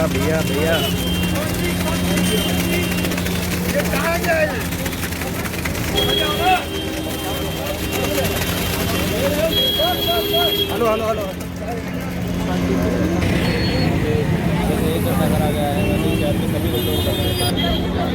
भैया भैया hello hello hello करा गया है सभी लोग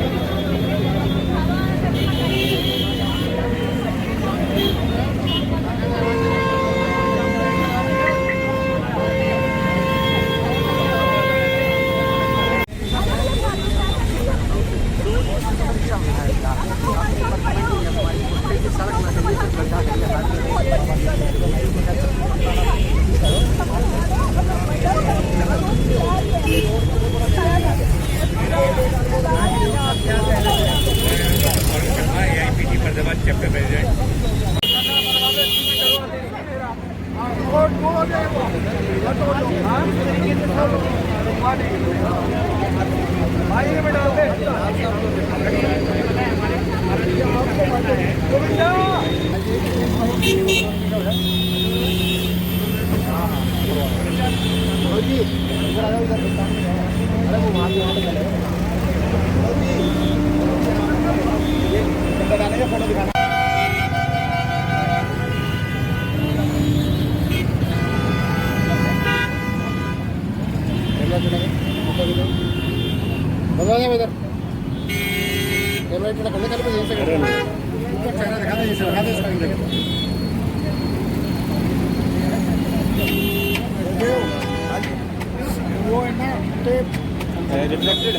रिफ्लेक्टेड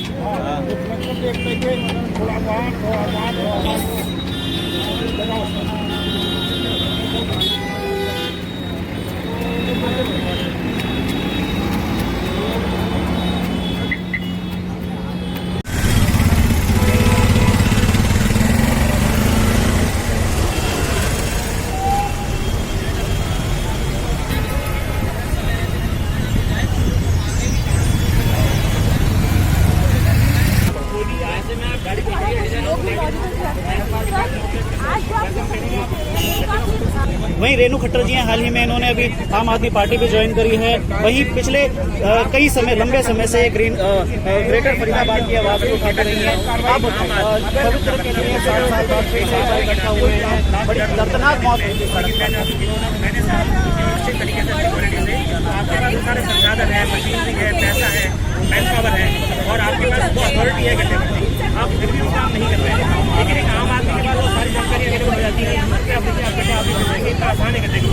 वहीं रेणु खट्टर जी हैं, हाल ही में इन्होंने अभी आम आदमी पार्टी भी ज्वाइन करी है। वहीं पिछले कई लंबे समय से ग्रेटर फरीदाबाद की आवाज को उठाते रही है। अब पवित्र के लिए 60 साल बाद फिर से इकट्ठा हुए हैं। बड़ी दर्दनाक मौत हुई आपके पास सारे संसाधन है, मशीनरी है, पैसा है, मैन पावर है और आपके पास वो अथॉरिटी है गड्ढे भरने की, आप फिर भी वो काम नहीं कर रहे हैं। लेकिन एक आम आदमी के पास वो सारी जानकारी अवेलेबल हो जाती है कि आप देखिए आप गड्ढे आप देखेंगे इतना आसान है गड्ढे की।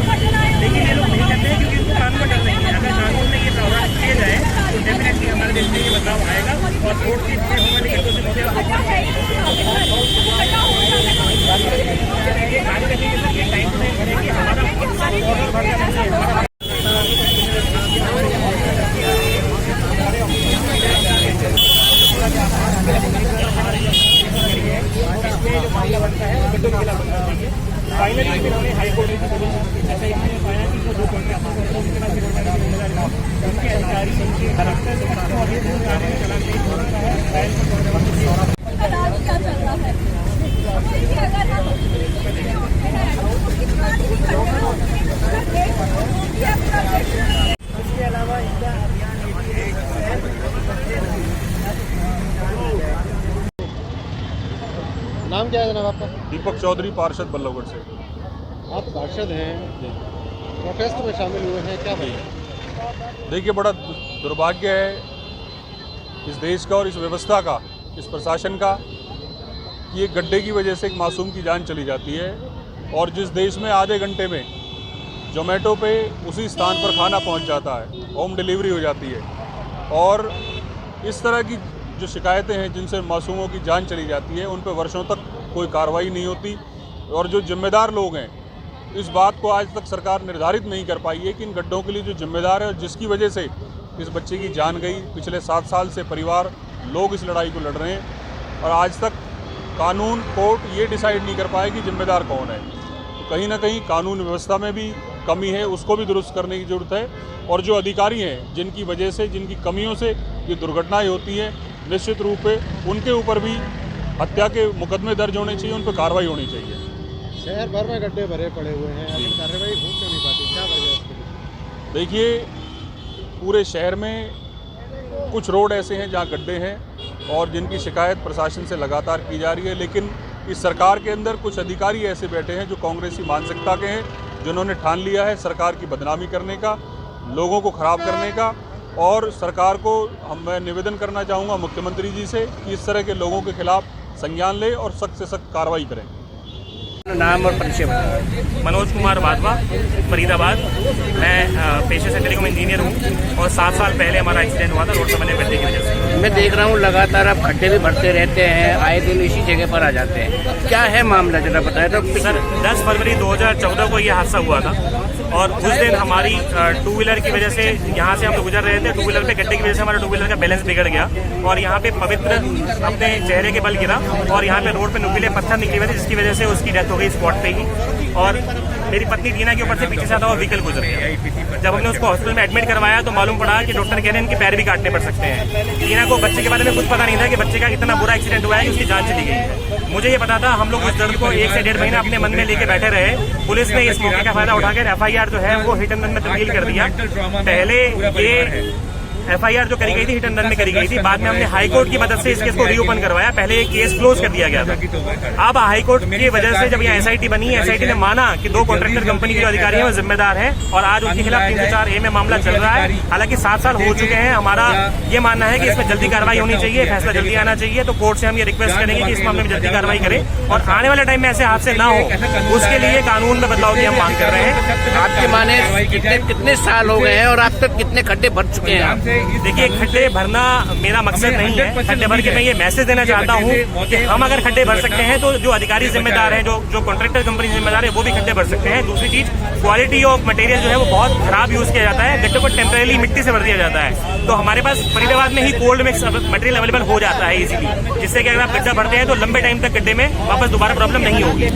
लेकिन ये लोग नहीं करते हैं क्योंकि इनको कानून का डर नहीं है। अगर कानून में ये प्रावधान किए जाए तो डेफिनेटली हमारे देश में ये बदलाव आएगा और कोर्ट की होने के तो हमारा फाइनली इन्होंने हाई कोर्ट में ऐसा इन्होंने पाया कि जो उनके अधिकारी उनके कलेक्टर और ये जो कार्य चला इसके अलावा इनका नाम क्या है जनाब आपका? दीपक चौधरी, पार्षद बल्लभगढ़ से। आप पार्षद हैं, प्रोटेस्ट में शामिल हुए हैं, क्या भाई? देखिए, बड़ा दुर्भाग्य है इस देश का और इस व्यवस्था का, इस प्रशासन का, कि एक गड्ढे की वजह से एक मासूम की जान चली जाती है। और जिस देश में आधे घंटे में जोमेटो पे उसी स्थान पर खाना पहुंच जाता है, होम डिलीवरी हो जाती है, और इस तरह की जो शिकायतें हैं जिनसे मासूमों की जान चली जाती है, उन पर वर्षों तक कोई कार्रवाई नहीं होती। और जो जिम्मेदार लोग हैं, इस बात को आज तक सरकार निर्धारित नहीं कर पाई है कि इन गड्ढों के लिए जो जिम्मेदार है और जिसकी वजह से इस बच्चे की जान गई, पिछले 7 साल से परिवार लोग इस लड़ाई को लड़ रहे हैं और आज तक कानून, कोर्ट ये डिसाइड नहीं कर पाए कि जिम्मेदार कौन है। तो कहीं ना कहीं कानून व्यवस्था में भी कमी है, उसको भी दुरुस्त करने की ज़रूरत है। और जो अधिकारी हैं जिनकी वजह से, जिनकी कमियों से ये दुर्घटनाएँ होती हैं, निश्चित रूप से उनके ऊपर भी हत्या के मुकदमे दर्ज होने चाहिए, उन पर कार्रवाई होनी चाहिए। शहर भर में गड्ढे भरे पड़े हुए हैं, अभी कार्रवाई हो क्यों नहीं पाती, क्या वजह है इसके? देखिए, पूरे शहर में कुछ रोड ऐसे हैं जहां गड्ढे हैं और जिनकी शिकायत प्रशासन से लगातार की जा रही है, लेकिन इस सरकार के अंदर कुछ अधिकारी ऐसे बैठे हैं जो कांग्रेसी मानसिकता के हैं, जिन्होंने ठान लिया है सरकार की बदनामी करने का, लोगों को ख़राब करने का। और सरकार को मैं निवेदन करना चाहूँगा मुख्यमंत्री जी से कि इस तरह के लोगों के खिलाफ संज्ञान ले और सख्त से सख्त कार्रवाई करें। नाम और परिचय बताएं। मनोज कुमार वाधवा, फरीदाबाद। मैं पेशे से टेलीकॉम इंजीनियर हूँ और 7 साल पहले हमारा एक्सीडेंट हुआ था रोड पर बने गड्ढे की वजह से। मैं देख रहा हूँ लगातार आप गड्ढे भी भरते रहते हैं, आए दिन इसी जगह पर आ जाते हैं, क्या है मामला जरा बताएं। तो सर 10 फरवरी 2014 को ये हादसा हुआ था और उस दिन हमारी 2 व्हीलर की वजह से यहाँ से हम लोग गुजर रहे थे। 2 व्हीलर पे गड्ढे की वजह से हमारा 2 व्हीलर का बैलेंस बिगड़ गया और यहाँ पे पवित्र अपने चेहरे के बल गिरा और यहाँ पे रोड पे नुकीले पत्थर निकले हुए थे, जिसकी वजह से उसकी डेथ हो गई स्पॉट पे ही। और मेरी पत्नी टीना के ऊपर से पीछे से आता हुआ व्हीकल गुजर गया। जब हमने उसको हॉस्पिटल में एडमिट करवाया तो मालूम पड़ा कि डॉक्टर कह रहे हैं इनके पैर भी काटने पड़ सकते हैं। टीना को बच्चे के बारे में कुछ पता नहीं था कि बच्चे का इतना बुरा एक्सीडेंट हुआ है कि उसकी जान चली गई है। मुझे ये पता था। हम लोग उस दर्द को 1 से 1.5 महीना अपने मन में लेके बैठे रहे। पुलिस ने इस मौके का फायदा उठाकर FIR जो है वो हिट एंड रन में तब्दील कर दिया। पहले ये FIR जो करी गई थी हिट एंड रन में करी गई थी, बाद में हमने हाई कोर्ट की मदद से इस केस को रीओपन करवाया। पहले ये केस क्लोज कर दिया गया था। अब हाई कोर्ट की वजह से जब यहाँ SIT बनी, SIT ने माना कि 2 कॉन्ट्रैक्टर कंपनी के जो अधिकारी हैं वो जिम्मेदार हैं और आज उनके खिलाफ 304A में मामला चल रहा है। हालांकि 7 साल हो चुके हैं। हमारा ये मानना है कि इसमें जल्दी कार्रवाई होनी चाहिए, फैसला जल्दी आना चाहिए। तो कोर्ट से हम ये रिक्वेस्ट करेंगे कि इस मामले में जल्दी कार्रवाई करें और आने वाले टाइम में ऐसे हादसे ना हो, उसके लिए कानून में बदलाव की हम मांग कर रहे हैं। आपके माने कितने साल हो गए हैं और आप तक कितने खड्डे भर चुके हैं? देखिए, खड्डे भरना मेरा मकसद नहीं है। खड्डे भर के मैं ये मैसेज देना चाहता हूँ कि हम अगर खड्डे भर सकते हैं तो जो अधिकारी जिम्मेदार हैं, जो कॉन्ट्रैक्टर कंपनी जिम्मेदार है, वो भी खड्डे भर सकते हैं। दूसरी चीज, क्वालिटी ऑफ मटेरियल जो है वो बहुत खराब यूज किया जाता है। गड्ढे को टेम्परेरी मिट्टी से भर दिया जाता है। तो हमारे पास फरीदाबाद में ही कोल्ड मिक्स मटेरियल अवेलेबल हो जाता है इजीली, जिससे कि अगर आप गड्ढा भरते हैं तो लंबे टाइम तक गड्ढे में वापस दोबारा प्रॉब्लम नहीं होगी।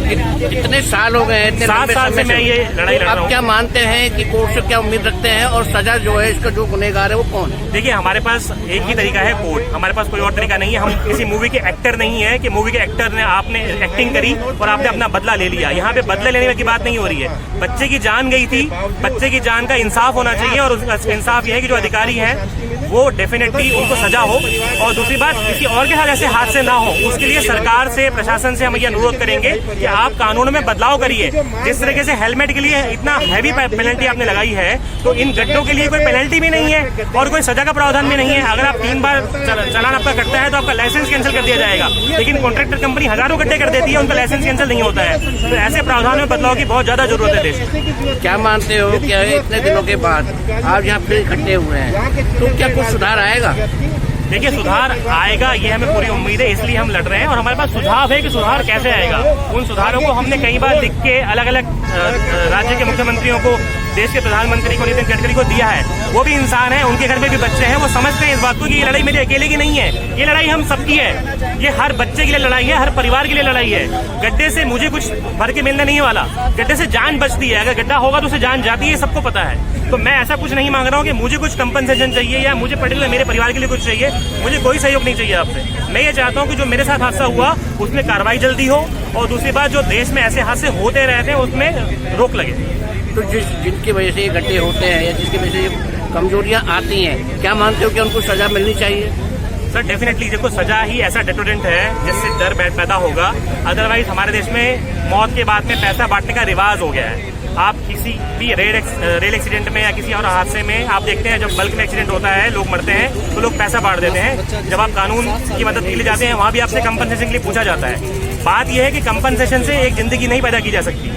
कितने साल हो गए? 7 साल से मैं ये लड़ाई लड़ रहा हूँ। आप क्या मानते हैं कि कोर्ट से क्या उम्मीद रखते हैं और सजा जो है इसका जो गुनहगार है वो कौन है? देखिए, हमारे पास एक ही तरीका है, कोर्ट। हमारे पास कोई और तरीका नहीं है। हम किसी मूवी के एक्टर नहीं है कि मूवी के एक्टर ने आपने एक्टिंग करी और आपने अपना बदला ले लिया। यहाँ पे बदला लेने की बात नहीं हो रही है। बच्चे की जान गई थी, बच्चे की जान का इंसाफ होना चाहिए और उसका इंसाफ यह है कि जो अधिकारी हैं वो डेफिनेटली उनको सजा हो। और दूसरी बात, किसी और के साथ ऐसे हादसे ना हो, उसके लिए सरकार से, प्रशासन से हम ये अनुरोध करेंगे कि आप कानून में बदलाव करिए। जिस तरीके से हेलमेट के लिए इतना हैवी पेनल्टी आपने लगाई है, तो इन गड्ढों के लिए कोई पेनल्टी भी नहीं है और कोई सजा का प्रावधान भी नहीं है। अगर आप 3 बार चालान आपका कटता है तो आपका लाइसेंस कैंसिल कर दिया जाएगा। लेकिन कॉन्ट्रैक्टर कंपनी हजारों गड्ढे कर देती है, उनका लाइसेंस कैंसिल नहीं होता है। तो ऐसे प्रावधान में बदलाव की बहुत ज्यादा जरूरत है देश में। क्या मानते हो कि इतने दिनों के बाद आप यहाँ फिर इकट्ठे हुए हैं तो क्या कुछ सुधार आएगा? देखिए, सुधार आएगा ये हमें पूरी उम्मीद है, इसलिए हम लड़ रहे हैं। और हमारे पास सुझाव है कि सुधार कैसे आएगा। उन सुधारों को हमने कई बार लिख के अलग अलग राज्य के मुख्यमंत्रियों को, देश के प्रधानमंत्री को, नितिन गडकरी को दिया है। वो भी इंसान है, उनके घर में भी बच्चे हैं। वो समझते हैं इस बात को कि ये लड़ाई मेरे अकेले की नहीं है, ये लड़ाई हम सबकी है। ये हर बच्चे के लिए लड़ाई है, हर परिवार के लिए लड़ाई है। गड्ढे से मुझे कुछ भर के मिलने नहीं वाला, गड्ढे से जान बचती है। अगर गड्ढा होगा तो उसे जान जाती है, सबको पता है। तो मैं ऐसा कुछ नहीं मांग रहा हूँ कि मुझे कुछ कंपनसेशन चाहिए या मुझे पर्टिकुलर मेरे परिवार के लिए कुछ चाहिए। मुझे कोई सहयोग नहीं चाहिए आपसे। मैं ये चाहता हूँ कि जो मेरे साथ हादसा हुआ उसमें कार्रवाई जल्दी हो और दूसरी बात, जो देश में ऐसे हादसे होते रहते हैं उसमें रोक लगे। तो जिनकी वजह से ये गड्ढे होते हैं या जिसकी वजह से कमजोरियां आती हैं, क्या मानते हो कि उनको सजा मिलनी चाहिए? सर, डेफिनेटली देखो, सजा ही ऐसा डेटोरेंट है जिससे डर पैदा होगा। अदरवाइज हमारे देश में मौत के बाद में पैसा बांटने का रिवाज हो गया है। आप किसी भी रेल एक्सीडेंट में या किसी और हादसे में आप देखते हैं, जब बल्क में एक्सीडेंट होता है, लोग मरते हैं, तो लोग पैसा बांट देते हैं। जब आप कानून की मदद के लिए जाते हैं, वहाँ भी आपसे कंपनसेशन के लिए पूछा जाता है। बात यह है कि कंपनसेशन से एक जिंदगी नहीं पैदा की जा सकती।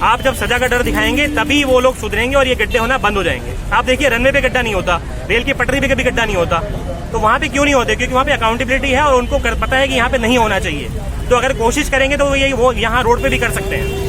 आप जब सजा का डर दिखाएंगे तभी वो लोग सुधरेंगे और ये गड्ढे होना बंद हो जाएंगे। आप देखिए, रनवे पे गड्ढा नहीं होता, रेल की पटरी पे कभी गड्ढा नहीं होता, तो वहाँ पे क्यों नहीं होते? क्योंकि वहाँ पे अकाउंटेबिलिटी है और उनको पता है कि यहाँ पे नहीं होना चाहिए। तो अगर कोशिश करेंगे तो वो यहाँ रोड पे भी कर सकते हैं।